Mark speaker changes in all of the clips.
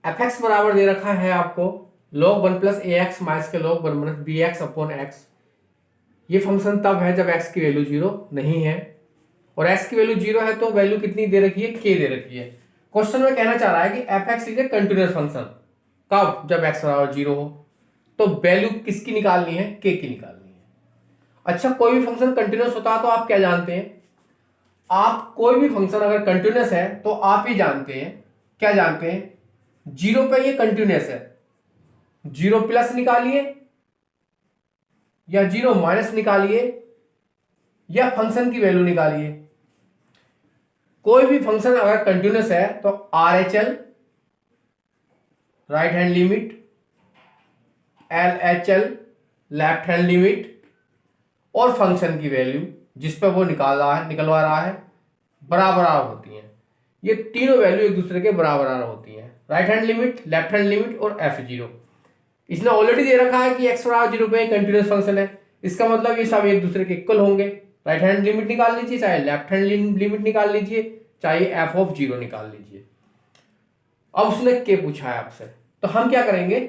Speaker 1: F x बराबर दे रखा है आपको log 1 plus a x minus के log 1 minus b x upon x. ये फंक्शन तब है जब x की वैल्यू 0 नहीं है, और x की वैल्यू 0 है तो वैल्यू कितनी दे रखी है, k दे रखी है। क्वेश्चन में कहना चाह रहा है कि F x is a continuous function, कब, जब x बराबर 0 हो। तो वैल्यू किसकी निकालनी है, k की निकालनी है। अच्छा, कोई भी फंक्शन कंटिन्यूअस होता है तो आप क्या जानते हैं, आप कोई भी फंक्शन अगर कंटिन्यूअस है तो आप ही जानते हैं, क्या जानते हैं, 0 पे ये कंटिन्यूअस है, 0 प्लस निकालिए या 0 माइनस निकालिए या फंक्शन की वैल्यू निकालिए। कोई भी फंक्शन अगर कंटिन्यूअस है तो RHL right hand limit, LHL left hand limit, और फंक्शन की वैल्यू जिस पर वो निकलवा रहा है बराबर होती हैं। ये तीनों वैल्यू एक दूसरे के बराबर होती हैं, right hand limit, left hand limit और F0। इसने ऑलरेडी दे रखा है कि x बराबर 0 पे कंटिन्यूअस फंक्शन है, इसका मतलब ये सब एक दूसरे के इक्वल होंगे। राइट हैंड लिमिट निकाल लीजिए, चाहे लेफ्ट हैंड लिमिट निकाल लीजिए, चाहे f(0) निकाल लीजिए। अब उसने k पूछा है आपसे, तो हम क्या करेंगे,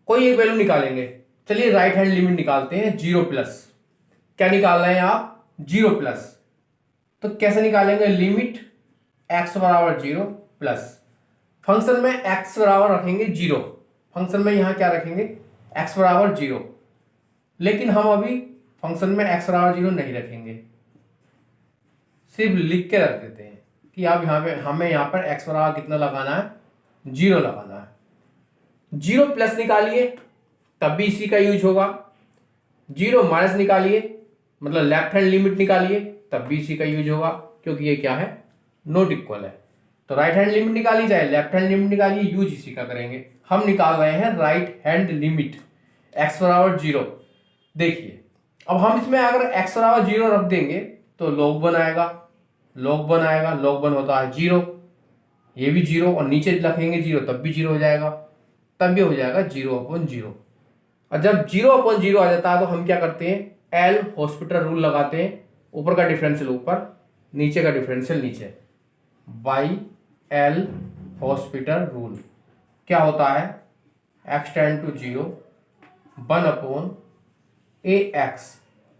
Speaker 1: कोई एक वैल्यू निकालेंगे। चलिए राइट हैंड लिमिट निकालते हैं 0 प्लस। क्या निकालना है आप, 0 प्लस। तो कैसे निकालेंगे, लिमिट x बराबर 0 प्लस, फंक्शन में x बराबर रखेंगे 0, फंक्शन में यहां क्या रखेंगे, x बराबर 0। लेकिन हम अभी फंक्शन में x बराबर 0 नहीं रखेंगे, सिर्फ लिख के रख देते हैं कि आप यहां पे हमें यहां पर x बराबर कितना लगाना है, 0 लगाना है। 0 प्लस निकालिए तब भी इसी का यूज होगा, 0 माइनस निकालिए मतलब लेफ्ट हैंड लिमिट निकालिए तब भी इसी का यूज होगा, क्योंकि ये क्या है, नॉट इक्वल है। तो राइट हैंड लिमिट निकाली जाए, लेफ्ट हैंड लिमिट निकालिए, यूज इसी का करेंगे। हम निकाल रहे हैं राइट हैंड लिमिट x बराबर 0। देखिए अब हम इसमें अगर x बराबर 0 रख देंगे तो log 1 आएगा, log 1 आएगा, log 1 होता है 0, ये भी 0, और नीचे रखेंगे 0 तब भी 0 हो जाएगा, तब भी हो जाएगा 0/0। और जब 0/0 आ जाता है तो हम क्या करते हैं, एल हॉस्पिटल रूल लगाते हैं, ऊपर का डिफरेंशियल ऊपर, नीचे का डिफरेंशियल नीचे, बाई एल हॉस्पिटल रूल। क्या होता है, x टेंड टू 0 1/ax,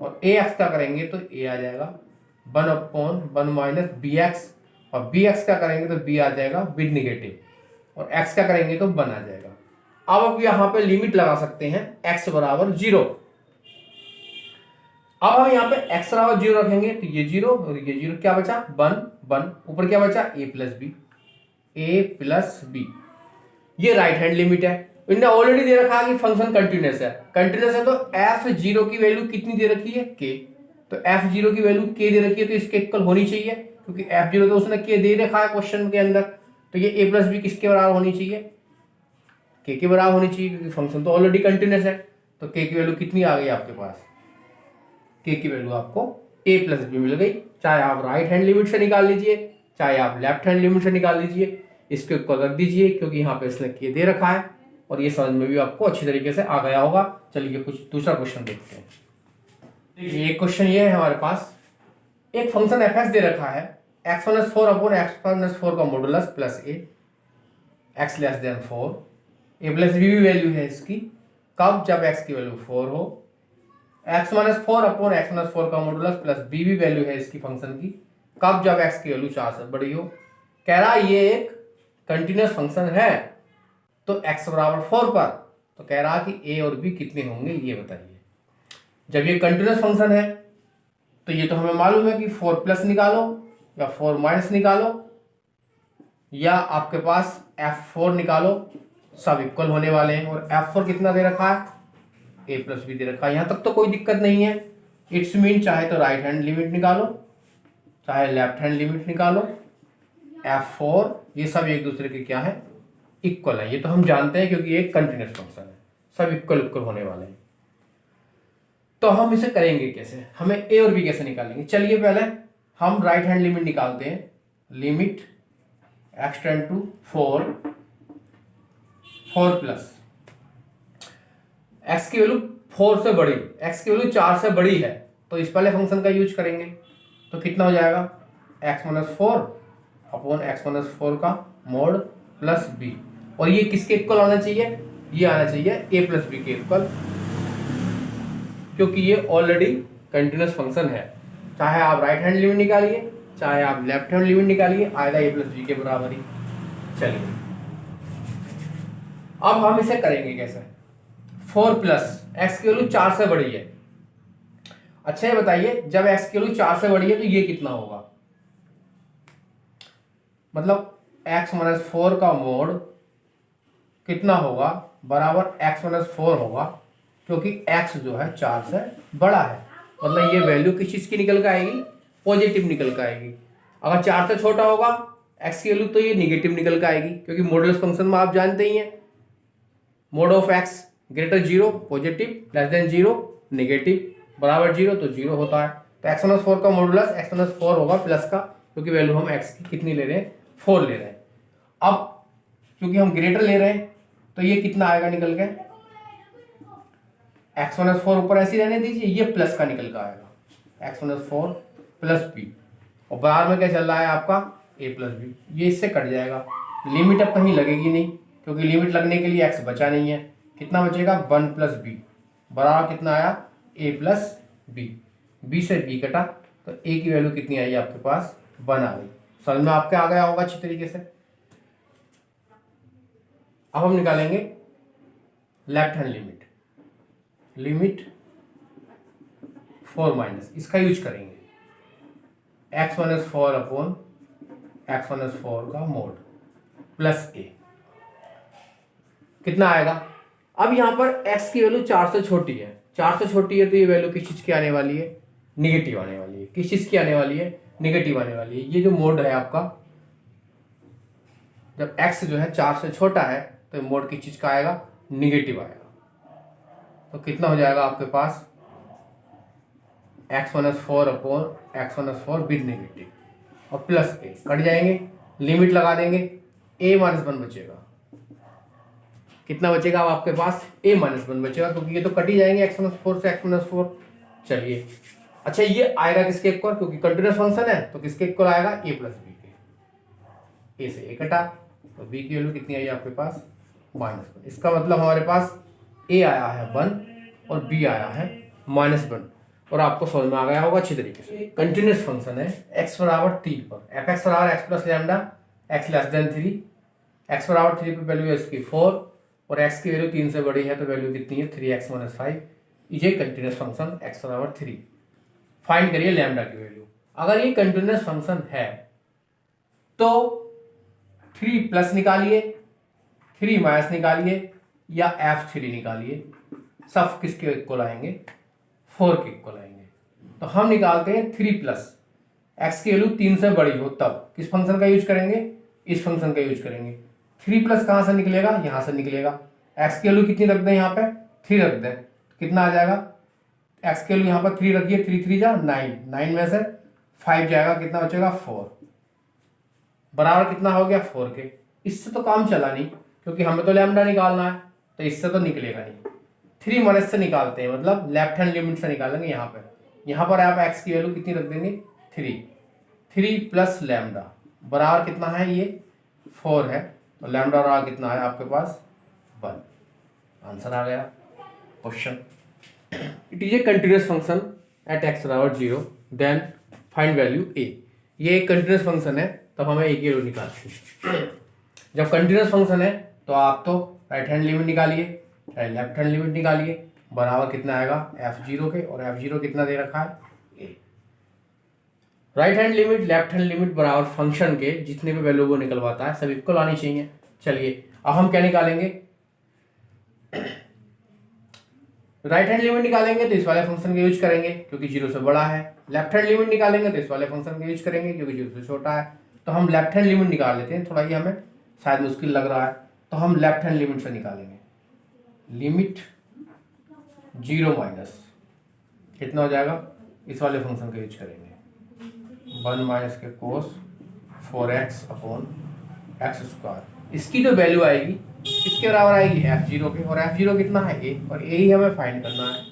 Speaker 1: और ax का करेंगे तो a आ जाएगा 1/1 माइनस bx, और bx का करेंगे तो b आ जाएगा विद निगेटिव, और x का करेंगे तो 1 आ जाएगा। अब यहां पे लिमिट लगा सकते हैं x बराबर 0। अब हम यहाँ पे x बराबर 0 रखेंगे तो ये 0 और ये 0, क्या बचा 1, ऊपर क्या बचा a प्लस बी। ये राइट हैंड लिमिट है। इन्होंने ऑलरेडी दे रखा है कि फंक्शन कंटिन्यूअस है, कंटिन्यूअस है तो f0 की वैल्यू कितनी दे रखी है, k। तो f0 की वैल्यू k दे रखी है तो इसके इक्वल होनी चाहिए, क्योंकि f0 तो उसने k दे रखा है क्वेश्चन के अंदर। तो ये a प्लस बी किसके बराबर होनी चाहिए, k के बराबर होनी चाहिए, क्योंकि फंक्शन तो ऑलरेडी कंटिन्यूअस है। तो k की वैल्यू कितनी आ गई आपके पास, k की वैल्यू आपको a प्लस बी मिल गई। चाहे आप राइट हैंड लिमिट से निकाल लीजिए, चाहे आप लेफ्ट हैंड लिमिट से निकाल लीजिए, इसको इक्वल रख दीजिए, क्योंकि यहाँ पे इसने k दे रखा है, और ये समझ में भी आपको अच्छी तरीके से आ गया होगा। चलिए कुछ दूसरा क्वेश्चन देखते हैं। देखिए एक क्वेश्चन ये है हमारे पास, एक फंक्शन एफ एक्स दे रखा है, x-4/x-4 का modulus plus a, x less than 4, a plus b भी वैल्यू है इसकी, कब, जब x की वैल्यू 4 हो। x-4/x-4 का मॉडुलस प्लस b भी वैल्यू है इसकी फंक्शन की, कब, जब x की वैल्यू 4 से बड़ी हो। कह रहा है ये एक कंटिन्यूअस फंक्शन है तो x बराबर 4 पर, तो कह रहा कि a और b कितने होंगे ये बताइए। जब ये कंटिन्यूअस फंक्शन है तो ये तो हमें मालूम है कि 4 प्लस निकालो या 4 माइनस निकालो, या आपके पास f4 निकालो, सब इक्वल होने वाले हैं। और f4 कितना दे रखा है, a प्लस बी दे रखा है, यहां तक तो कोई दिक्कत नहीं है। इट्स मीन चाहे तो राइट हैंड लिमिट निकालो, चाहे लेफ्ट हैंड लिमिट निकालो, f4 ये सब एक दूसरे के क्या है, इक्वल है। ये तो हम जानते हैं क्योंकि एक कंटिन्यूअस फंक्शन है, सब इक्वल होने वाले हैं। तो हम इसे करेंगे कैसे, हमें a और b कैसे निकालेंगे। चलिए पहले हम राइट हैंड लिमिट निकालते हैं, limit x tend to 4 plus x की वैल्यू 4 से बड़ी, x की वैल्यू 4 से बड़ी है, तो इस वाले फंक्शन का यूज करेंगे। तो कितना हो जाएगा, x-4 अपॉन x-4 का मोड प्लस बी, और ये किसके इक्वल आना चाहिए, ये आना चाहिए ए प्लस बी के इक्वल, क्योंकि ये ऑलरेडी कंटिन्यूस फंक्शन है। चाहे आप राइट हैंड लिमिट निकालिए चाहे आप लेफ्ट हैंड लिमिट निकालिए, आएगा ए प्लस बी के बराबर ही। चलिए अब हम इसे करेंगे कैसे, 4 प्लस एक्स की वैल्यू 4 से बड़ी है। अच्छा ये बताइए जब एक्स की वैल्यू 4 से बड़ी है तो ये कितना होगा, मतलब x माइनस 4 का मोड कितना होगा, बराबर x माइनस 4 होगा, क्योंकि x जो है 4 से बड़ा है। मतलब ये वैल्यू किस चीज की निकल कर आएगी, पॉजिटिव निकल कर आएगी। अगर 4 से छोटा होगा x की वैल्यू तो ये निगेटिव निकल कर आएगी, क्योंकि मॉडुलस फंक्शन में आप जानते ही हैं mode of x greater 0 positive, less than 0 negative, बराबर 0 तो 0 होता है। तो x माइनस 4 का मॉडुलस x माइनस 4 होगा प्लस का, क्योंकि वैल्यू हम x की कितनी ले रहे हैं, 4 ले रहे हैं। अब क्योंकि हम ग्रेटर ले रहे हैं तो ये कितना आएगा निकल के, x माइनस 4 ऊपर ऐसे रहने दीजिए, ये प्लस का निकल कर आएगा x माइनस 4 प्लस बी, और बाहर में क्या चल रहा है आपका a प्लस बी, ये इससे कट जाएगा। लिमिट अब कहीं लगेगी नहीं, क्योंकि लिमिट लगने के लिए x बचा नहीं है। कितना बचेगा 1 प्लस बी, बराबर कितना आया a प्लस बी, b से b कटा तो a की वैल्यू कितनी आई आपके पास 1 आ गई। समझ में आपके आ गया होगा अच्छी तरीके से। अब हम निकालेंगे left hand limit, limit 4 minus, इसका यूज करेंगे x minus 4 upon x minus 4 का मोड प्लस a, कितना आएगा। अब यहां पर x की वैल्यू 4 से छोटी है, 4 से छोटी है तो ये वैल्यू किस चीज की आने वाली है, निगेटिव आने वाली है। किस चीज की आने वाली है, निगेटिव आने वाली है। ये जो मोड है आपका, जब x जो है 4 से छोटा है तो मोड किस चीज का आएगा, निगेटिव आएगा। तो कितना हो जाएगा आपके पास x minus 4 upon x minus 4 with negative और प्लस a, कट जाएंगे, लिमिट लगा देंगे, a माइनस 1 बचेगा। कितना बचेगा अब आपके पास, a माइनस 1 बचेगा, क्योंकि ये तो कट ही जाएंगे x माइनस 4 से x माइनस 4। चलिए अच्छा ये आएगा किसके इक्वल, क्योंकि कंटिन्यूअस फंक्शन है तो किसके इक्वल आएगा, a प्लस बी के। a से a कटा तो b की वैल्यू कितनी आई आपके पास -1। इसका मतलब हमारे पास a आया है 1 और b आया है -1, और आपको समझ में आ गया होगा अच्छी तरीके से। कंटिन्यूअस फंक्शन है x बराबर 3 पर, fx बराबर x plus lambda x less then 3, x बराबर 3 पर वैल्यू है इसकी 4 और x की वैल्यू 3 से बड़ी है तो वैल्यू कितनी है 3x माइनस 5। ये कंटिन्यूअस फंक्शन x बराबर 3, फाइंड करिए लैम्डा की वैल्यू। अगर ये कंटिन्यूअस फंक्शन है तो 3 प्लस निकालिए, 3 माइनस निकालिए या f3 निकालिए, सब किसके इक्वल आएंगे, 4 के इक्वल आएंगे। तो हम निकालते हैं 3 प्लस, x की वैल्यू 3 से बड़ी हो तब किस फंक्शन का यूज करेंगे, इस फंक्शन का यूज करेंगे। 3 प्लस कहाँ से निकलेगा, यहाँ से निकलेगा। x की वैल्यू कितनी रख दें, यहाँ पे 3 रख दें, कितना आ जाएगा, x की वैल्यू यहाँ पर 3 रखिए, 3 3 जा 9, 9 में से 5 जाएगा, कितना बचेगा 4, बराबर कितना हो गया 4 के। इससे तो काम चला नहीं, क्योंकि हमें तो लैम्डा निकालना है, तो इससे तो निकलेगा नहीं। 3 माइनस से निकालते हैं, मतलब लेफ्ट हैंड लिमिट से निकालेंगे। यहाँ पर आप x की वैल्यू कितनी रख देंगे 3 प्लस लैम्डा, बराबर कितना है, ये 4 है, तो लैम्डा रहा कितना है आपके पास 1। आंसर आ गया question. It is a continuous function at x बराबर 0, देन फाइंड वैल्यू a। ये एक कंटिन्यूअस फंक्शन है तब हमें a की वैल्यू निकालनी है। जब कंटिन्यूअस फंक्शन है तो आप तो राइट हैंड लिमिट निकालिए चाहे लेफ्ट हैंड लिमिट निकालिए, बराबर कितना आएगा f0 के, और f0 कितना दे रखा है a। Right hand limit left hand limit बराबर फंक्शन के जितने भी वैल्यू वो निकलवाता है सब इक्वल आनी चाहिए। चलिए अब हम क्या निकालेंगे, राइट हैंड लिमिट निकालेंगे तो इस वाले फंक्शन का यूज करेंगे क्योंकि 0 से बड़ा है। लेफ्ट हैंड लिमिट निकालेंगे तो इस वाले फंक्शन का यूज करेंगे क्योंकि 0 से छोटा है। तो हम लेफ्ट हैंड लिमिट निकाल लेते हैं, थोड़ा ये हमें शायद मुश्किल लग रहा है, तो हम लेफ्ट हैंड लिमिट से निकालेंगे। लिमिट 0 माइनस कितना हो जाएगा, इस वाले फंक्शन का यूज करेंगे 1 माइनस के कोस 4x अपॉन एक्स स्क्वायर। इसकी जो वैल्यू आएगी किसके बराबर आएगी f0 के, और f0 कितना है a, और a ही हमें फाइंड करना है।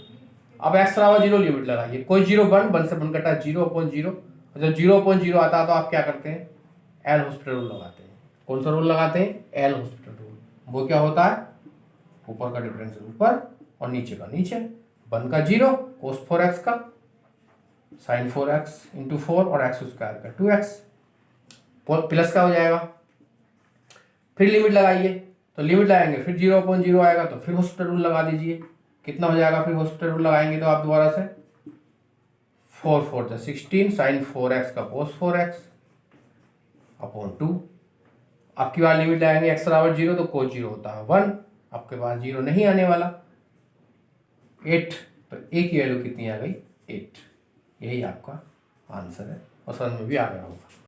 Speaker 1: अब x बराबर 0 लिमिट लगाइए, कोई 0 1 से 1 कटा 0 अपॉन 0, जब 0 अपॉन 0 आता है तो आप क्या करते हैं एल हॉस्पिटल रूल लगाते हैं। कौन सा रूल लगाते हैं? L hospital rule. वो क्या होता है? ऊपर का डिफरेंशियल ऊपर और नीचे का नीचे। 1 का 0 cos 4x का sin 4x इंटू 4 और एक्स स्क्वायर का 2x प्लस का हो जाएगा। फिर लिमिट लगाइए, तो लिमिट लगाएंगे फिर 0/0 आएगा, तो फिर हॉस्पिटल रूल लगा दीजिए। कितना हो जाएगा फिर हॉस्पिटल रूल लगाएंगे तो आप दोबारा से 4 4 16 sin 4x का cos 4x अपॉन 2। आपकी बार लिमिट लगाएंगे x बराबर 0 तो cos 0 होता है 1, आपके पास 0 नहीं आने वाला। 8, तो a की वैल्यू कितनी आ गई? 8। यही आपका आंसर है और समझ में भी आ गया होगा।